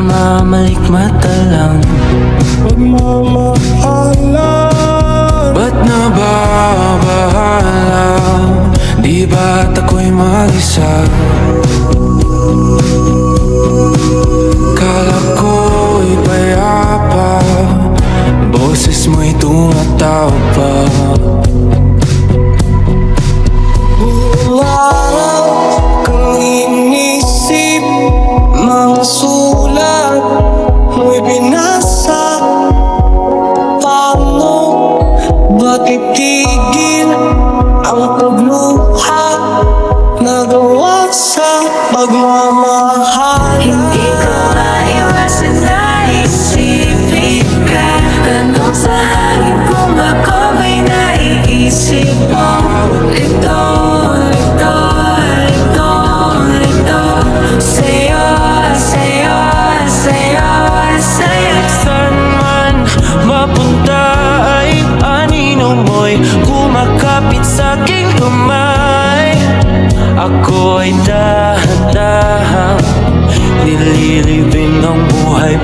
namamalikmata lang. Pagmamahalan, Ba't nababahala? Di ba't ako'y mag-isa? Kala ko'y payapa, boses mo'y tumatawa pa. buong araw kang inisip, mga sulat mo'y binasa. Paano ba't itigil ang pagluha? Nagawa sa pagmamahal. Hindi ko maiwasan na isipin ka. Tanong sa hangin kung ako ba'y naiisip mo. Lito, lito, lito, lito. Sa'yo, sa'yo, sa'yo, sa'yo. Saan man mapunta ay anino mo'y kumakapit sa'king kamay. Ako'y dahan-dahang nililibing ang buhay